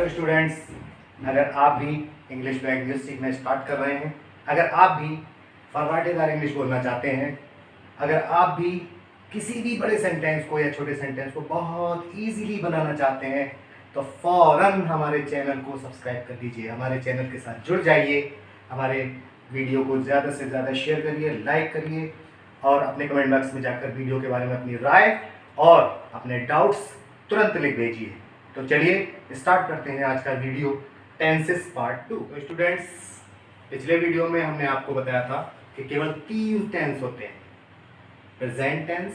Hello students, अगर आप भी इंग्लिश में इंग्लिश सीखना स्टार्ट कर रहे हैं, अगर आप भी फर्राटेदार इंग्लिश बोलना चाहते हैं, अगर आप भी किसी भी बड़े सेंटेंस को या छोटे सेंटेंस को बहुत इजीली बनाना चाहते हैं, तो फ़ौरन हमारे चैनल को सब्सक्राइब कर दीजिए। हमारे चैनल के साथ जुड़ जाइए। हमारे वीडियो को ज़्यादा से ज़्यादा शेयर करिए, लाइक करिए और अपने कमेंट बॉक्स में जाकर वीडियो के बारे में अपनी राय और अपने डाउट्स तुरंत लिख भेजिए। तो चलिए स्टार्ट करते हैं आज का वीडियो टेंसेस पार्ट 2। तो स्टूडेंट्स, पिछले वीडियो में हमने आपको बताया था कि केवल 3 टेंस होते हैं: प्रेजेंट टेंस,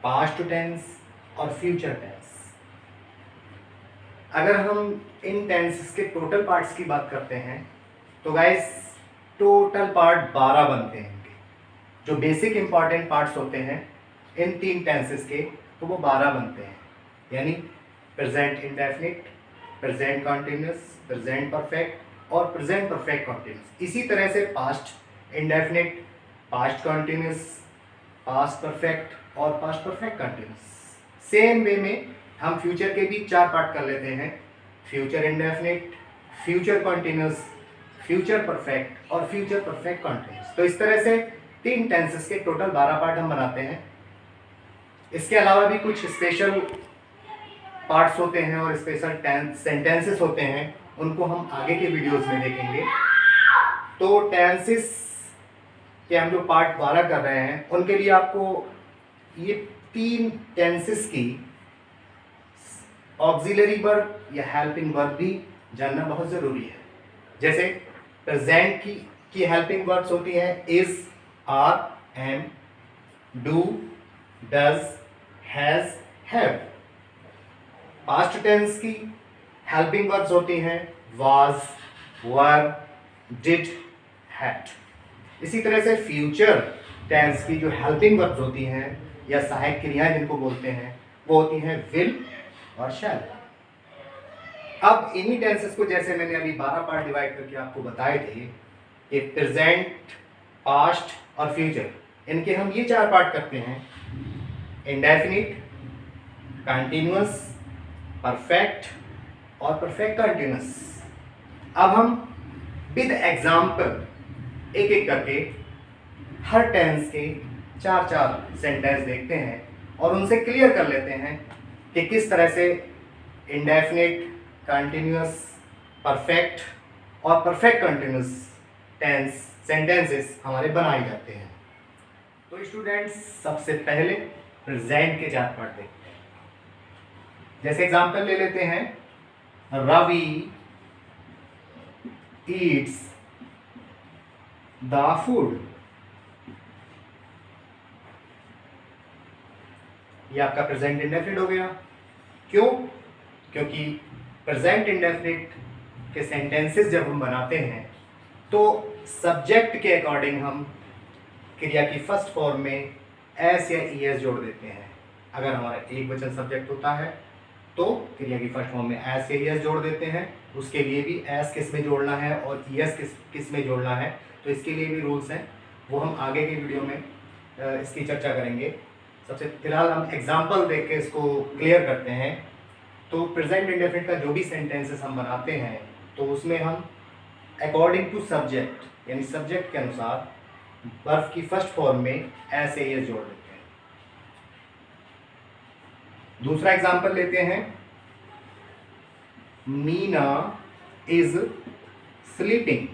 पास्ट टेंस और फ्यूचर टेंस। अगर हम इन टेंसेस के टोटल पार्ट्स की बात करते हैं तो गाइस टोटल पार्ट 12 बनते हैं। जो बेसिक इंपॉर्टेंट पार्ट्स होते हैं इन 3 टेंसेस के, तो वो 12 बनते हैं, यानी present indefinite, present continuous, present perfect और प्रेजेंट परफेक्ट कॉन्टिन्यूस। इसी तरह से past indefinite, past continuous, past perfect और past perfect continuous. Same way में हम फ्यूचर के भी 4 पार्ट कर लेते हैं: future indefinite, future continuous, future perfect और फ्यूचर परफेक्ट कॉन्टिन्यूस। तो इस तरह से 3 टेंसेस के टोटल 12 पार्ट हम बनाते हैं। इसके अलावा भी कुछ स्पेशल पार्ट्स होते हैं और स्पेशल सेंटेंसेस होते हैं, उनको हम आगे के वीडियोस में देखेंगे। तो टेंसेस के हम जो पार्ट 12 कर रहे हैं, उनके लिए आपको ये 3 टेंसेस की ऑक्सिलरी वर्ब या हेल्पिंग वर्ब भी जानना बहुत ज़रूरी है। जैसे प्रेजेंट की हेल्पिंग वर्ब्स होती हैं is, are, am, do, does, has, have. Past tense की हेल्पिंग वर्ब्स होती हैं वाज, वर, डिड, हैड। इसी तरह से फ्यूचर टेंस की जो हेल्पिंग वर्ब्स होती हैं या सहायक क्रियाएं जिनको बोलते हैं, वो होती हैं विल और शैल। अब इन्हीं टेंसेस को, जैसे मैंने अभी 12 पार्ट डिवाइड करके आपको बताए थे कि प्रेजेंट, पास्ट और फ्यूचर, इनके हम ये 4 पार्ट करते हैं: इंडेफिनिट, कंटिन्यूअस, परफेक्ट और परफेक्ट कंटिन्यूअस। अब हम विद एग्जाम्पल एक एक करके हर टेंस के 4 सेंटेंस देखते हैं और उनसे क्लियर कर लेते हैं कि किस तरह से इंडेफिनिट, कंटिन्यूअस, परफेक्ट और परफेक्ट कंटिन्यूअस सेंटेंसेस हमारे बनाए जाते हैं। तो स्टूडेंट्स, सबसे पहले प्रेजेंट के 4 पार्ट देखते हैं। जैसे एग्जाम्पल ले लेते हैं, रवि ईट्स द फूड। ये आपका प्रेजेंट इंडेफिनिट हो गया। क्यों? क्योंकि प्रेजेंट इंडेफिनिट के सेंटेंसेस जब हम बनाते हैं तो सब्जेक्ट के अकॉर्डिंग हम क्रिया की फर्स्ट फॉर्म में एस या ईएस जोड़ देते हैं। अगर हमारा एक वचन सब्जेक्ट होता है तो क्रिया की फर्स्ट फॉर्म में एस या ईएस जोड़ देते हैं। उसके लिए भी एस किस में जोड़ना है और ईएस किस में जोड़ना है, तो इसके लिए भी रूल्स हैं, वो हम आगे के वीडियो में इसकी चर्चा करेंगे। सबसे फिलहाल हम एग्जाम्पल देख के इसको क्लियर करते हैं। तो प्रेजेंट इंडेफिनिट का जो भी सेंटेंसेस हम बनाते हैं, तो उसमें हम अकॉर्डिंग टू सब्जेक्ट, यानी सब्जेक्ट के अनुसार वर्ब की फर्स्ट फॉर्म में एस या ईएस जोड़ देते हैं। दूसरा एग्जाम्पल लेते हैं, मीना इज स्लीपिंग।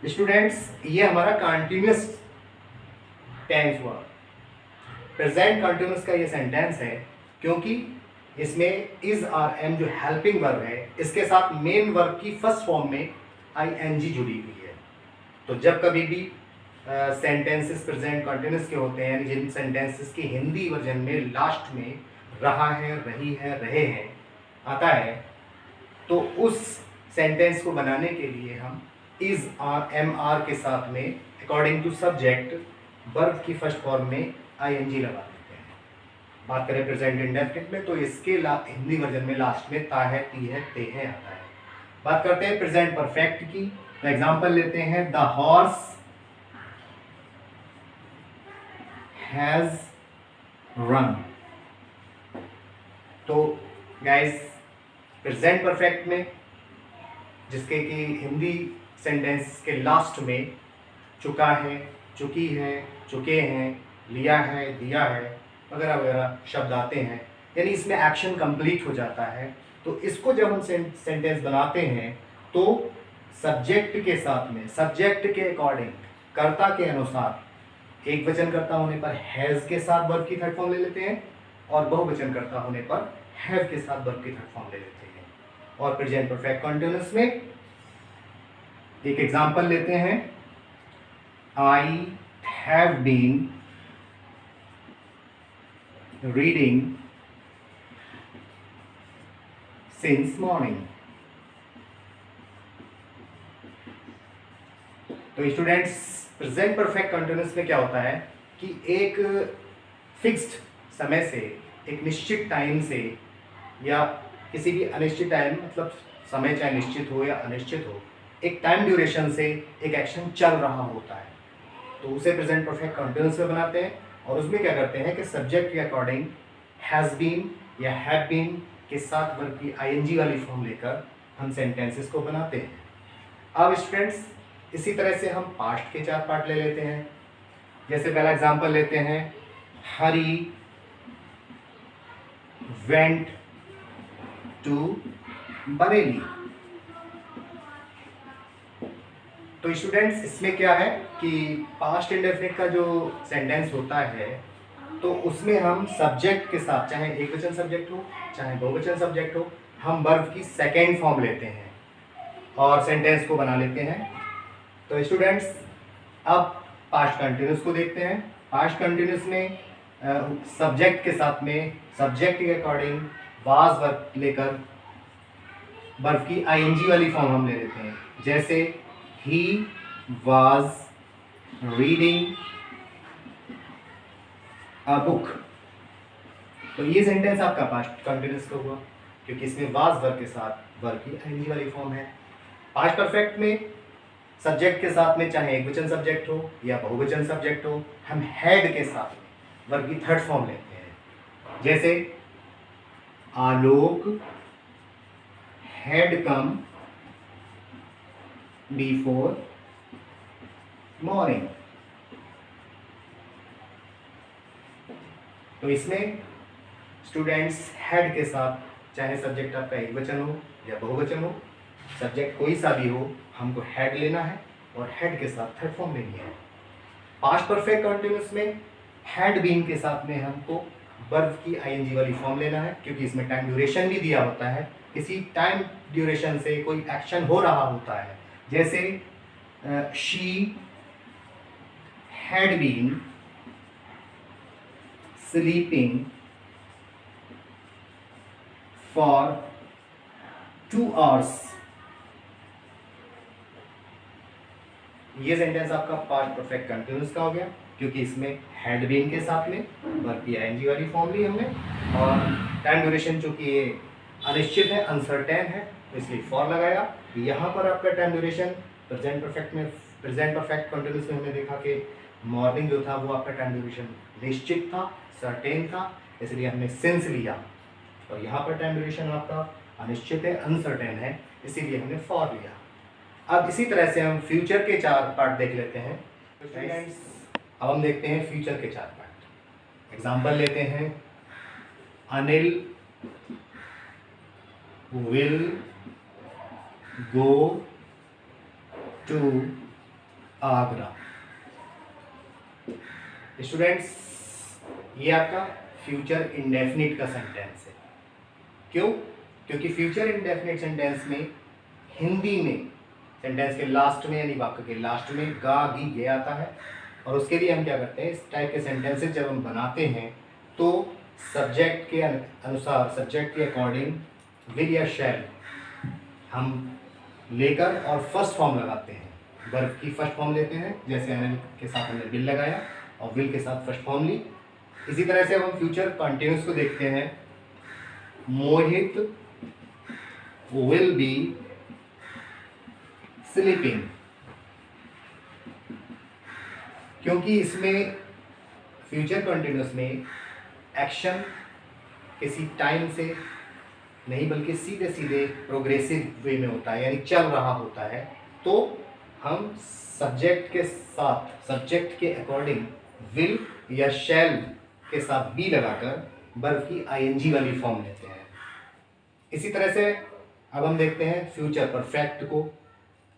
स्टूडेंट्स, ये हमारा कंटिन्यूअस टेंस हुआ। प्रेजेंट कंटिन्यूअस का ये सेंटेंस है क्योंकि इसमें इज और एम जो हेल्पिंग वर्ब है, इसके साथ मेन वर्ब की फर्स्ट फॉर्म में आईएनजी जुड़ी हुई है। तो जब कभी भी सेंटेंसेस प्रेजेंट कंटिन्यूअस के होते हैं, यानी जिन सेंटेंसेस की हिंदी वर्जन में लास्ट में रहा है, रही है, रहे हैं आता है, तो उस सेंटेंस को बनाने के लिए हम इज और एम आर के साथ में अकॉर्डिंग टू सब्जेक्ट वर्ब की फर्स्ट फॉर्म में आईएनजी लगा देते हैं। बात करें प्रेजेंट इंडेफिनिट में, तो इसके हिंदी वर्जन में लास्ट में ता है, ती है, ते है आता है। बात करते हैं प्रेजेंट परफेक्ट की, तो एग्जांपल लेते हैं, द हॉर्स हैज रन। तो गाइस, प्रेजेंट परफेक्ट में जिसके कि हिंदी सेंटेंस के लास्ट में चुका है, चुकी है, चुके हैं, लिया है, दिया है वगैरह वगैरह शब्द आते हैं, यानी इसमें एक्शन कंप्लीट हो जाता है। तो इसको जब हम सेंटेंस बनाते हैं तो सब्जेक्ट के साथ में, सब्जेक्ट के अकॉर्डिंग, कर्ता के अनुसार एक वचन कर्ता होने पर हैज़ के साथ वर्ब की थर्ड फॉर्म ले लेते हैं और बहुवचन कर्ता होने पर हैव के साथ वर्ब की थर्ड फॉर्म ले लेते हैं। और प्रेजेंट परफेक्ट कंटीन्यूअस में एक एग्जांपल लेते हैं, I have been reading since morning. तो स्टूडेंट्स, प्रेजेंट परफेक्ट कंटीन्यूअस में क्या होता है कि एक फिक्स्ड समय से, एक निश्चित टाइम से या किसी भी अनिश्चित टाइम, मतलब समय चाहे निश्चित हो या अनिश्चित हो, एक टाइम ड्यूरेशन से एक एक्शन चल रहा होता है, तो उसे प्रेजेंट परफेक्ट कंटीन्यूअस में बनाते हैं। और उसमें क्या करते हैं कि सब्जेक्ट के अकॉर्डिंग हैज़ बीन या हैव बीन के साथ वर्ब की आईएनजी वाली फॉर्म लेकर हम सेंटेंसेस को बनाते हैं। अब स्टूडेंट्स, इसी तरह से हम पास्ट के 4 पार्ट ले लेते हैं। जैसे पहला एग्जांपल लेते हैं, हरी वेंट टू बरेली। तो स्टूडेंट्स, इसमें क्या है कि पास्ट इंडेफिनिट का जो सेंटेंस होता है तो उसमें हम सब्जेक्ट के साथ, चाहे एक वचन सब्जेक्ट हो चाहे बहुवचन सब्जेक्ट हो, हम वर्ब की सेकेंड फॉर्म लेते हैं और सेंटेंस को बना लेते हैं। तो स्टूडेंट्स, अब पास्ट कंटिन्यूस को देखते हैं। पास्ट कंटिन्यूस में सब्जेक्ट के साथ में, सब्जेक्ट के अकॉर्डिंग वाज वर्ब लेकर वर्ब की आईएनजी वाली फॉर्म हम ले लेते हैं। जैसे he was reading a book. तो ये सेंटेंस आपका पास्ट कंटिन्यूस का हुआ क्योंकि इसमें वाज वर्ब के साथ वर्ब की आईएनजी वाली फॉर्म है। पास्ट परफेक्ट में सब्जेक्ट के साथ में चाहे एक वचन सब्जेक्ट हो या बहुवचन सब्जेक्ट हो, हम हैड के साथ वर्ब की थर्ड फॉर्म लेते हैं। जैसे आलोक हैड कम बिफोर मॉर्निंग। तो इसमें स्टूडेंट्स हैड के साथ चाहे सब्जेक्ट आपका एक वचन हो या बहुवचन हो, सब्जेक्ट कोई सा भी हो, हमको हैड लेना है और हैड के साथ थर्ड फॉर्म लेनी है। पास्ट परफेक्ट कंटीन्यूअस में हैड बीन के साथ में हमको वर्ब की आईएनजी वाली फॉर्म लेना है क्योंकि इसमें टाइम ड्यूरेशन भी दिया होता है, किसी टाइम ड्यूरेशन से कोई एक्शन हो रहा होता है। जैसे she had been sleeping for 2 hours। ये सेंटेंस आपका पास्ट परफेक्ट कंटीन्यूअस का हो गया क्योंकि इसमें हैड बीन के साथ में वर्ब की आईएनजी वाली फॉर्म ली हमने और टाइम ड्यूरेशन चूंकि ये अनिश्चित है, अनसर्टेन है, तो इसलिए फॉर लगाया। यहाँ पर आपका time duration present perfect continuous में हमने देखा कि मॉर्निंग जो था वो आपका टाइम ड्यूरेशन निश्चित था, सर्टेन था, इसलिए हमने सिंस लिया। और यहाँ पर टाइम ड्यूरेशन आपका अनिश्चित है, अनसर्टेन है, इसीलिए हमने फॉर लिया। अब इसी तरह से हम फ्यूचर के 4 पार्ट देख लेते हैं। अब हम देखते हैं फ्यूचर के 4 पार्ट। एग्जाम्पल लेते हैं, Anil will go to Agra. Students, ये आपका फ्यूचर इंडेफिनिट का सेंटेंस है। क्यों? क्योंकि फ्यूचर इंडेफिनिट सेंटेंस में हिंदी में सेंटेंस के लास्ट में यानी वाक्य के लास्ट में गा गी गे आता है और उसके लिए हम क्या करते हैं, इस टाइप के सेंटेंसेस जब हम बनाते हैं तो सब्जेक्ट के अनुसार, सब्जेक्ट के अकॉर्डिंग विल या शैल हम लेकर और फर्स्ट फॉर्म लगाते हैं। वर्ब की फर्स्ट फॉर्म लेते हैं, जैसे अनिल के साथ हमने विल लगाया और विल के साथ फर्स्ट फॉर्म ली। इसी तरह से हम फ्यूचर कंटिन्यूस को देखते हैं, मोहित विल बी स्लीपिंग। क्योंकि इसमें फ्यूचर कंटिन्यूस में एक्शन किसी टाइम से नहीं बल्कि सीधे सीधे प्रोग्रेसिव वे में होता है, यानी चल रहा होता है, तो हम सब्जेक्ट के साथ, सब्जेक्ट के अकॉर्डिंग विल या शैल के साथ बी लगाकर वर्ब की आईएनजी वाली फॉर्म लेते हैं। इसी तरह से अब हम देखते हैं फ्यूचर परफेक्ट को।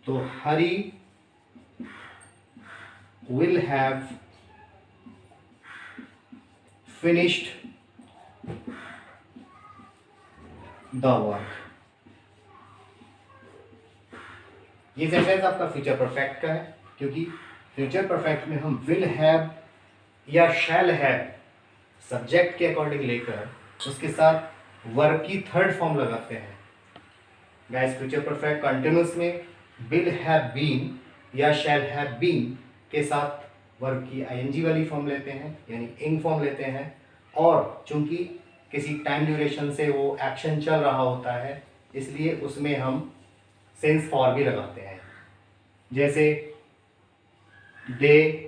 तो Hari will have finished the work. ये सेंटेंस आपका फ्यूचर परफेक्ट का है, क्योंकि फ्यूचर परफेक्ट में हम विल हैव या शैल हैव सब्जेक्ट के अकॉर्डिंग लेकर उसके साथ वर्ब की थर्ड फॉर्म लगाते हैं। गाइस, फ्यूचर परफेक्ट कंटिन्यूस में विल हैव बीन या शैल हैव बीन के साथ वर्ब की आईएनजी वाली फॉर्म लेते हैं, यानी इंग फॉर्म लेते हैं, और चूंकि किसी टाइम ड्यूरेशन से वो एक्शन चल रहा होता है, इसलिए उसमें हम सेंस फॉर भी लगाते हैं। जैसे दे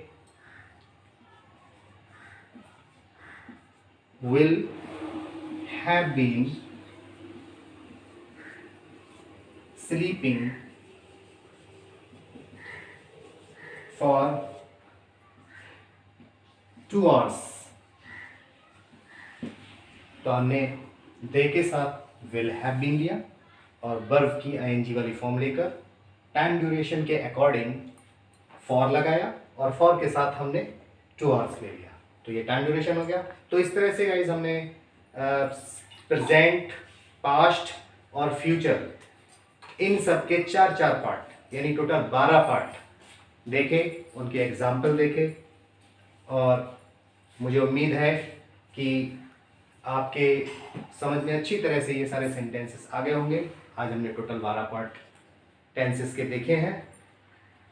will have been sleeping for 2 hours। तो हमने दे के साथ विल हैव बीन लिया और वर्ब की आईएनजी वाली फॉर्म लेकर टाइम ड्यूरेशन के अकॉर्डिंग फॉर लगाया और फॉर के साथ हमने 2 आवर्स ले लिया, तो ये टाइम ड्यूरेशन हो गया। तो इस तरह से गाइज हमने प्रेजेंट, पास्ट और फ्यूचर, इन सब के 4 पार्ट यानी टोटल 12 पार्ट देखे, उनके एग्जाम्पल देखे, और मुझे उम्मीद है कि आपके समझ में अच्छी तरह से ये सारे सेंटेंसेस आ गए होंगे। आज हमने टोटल 12 पार्ट टेंसेस के देखे हैं।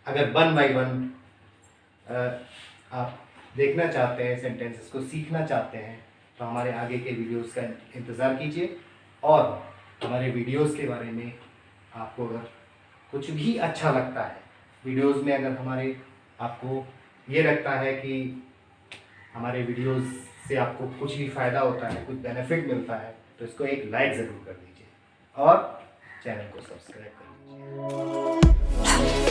अगर 1 बाय 1 आप देखना चाहते हैं, सेंटेंसेस को सीखना चाहते हैं, तो हमारे आगे के वीडियोस का इंतज़ार कीजिए। और हमारे वीडियोस के बारे में आपको अगर कुछ भी अच्छा लगता है वीडियोस में, अगर हमारे आपको ये लगता है कि हमारे वीडियोस से आपको कुछ भी फ़ायदा होता है, कुछ बेनिफिट मिलता है, तो इसको एक लाइक ज़रूर कर दीजिए और चैनल को सब्सक्राइब कर लीजिए।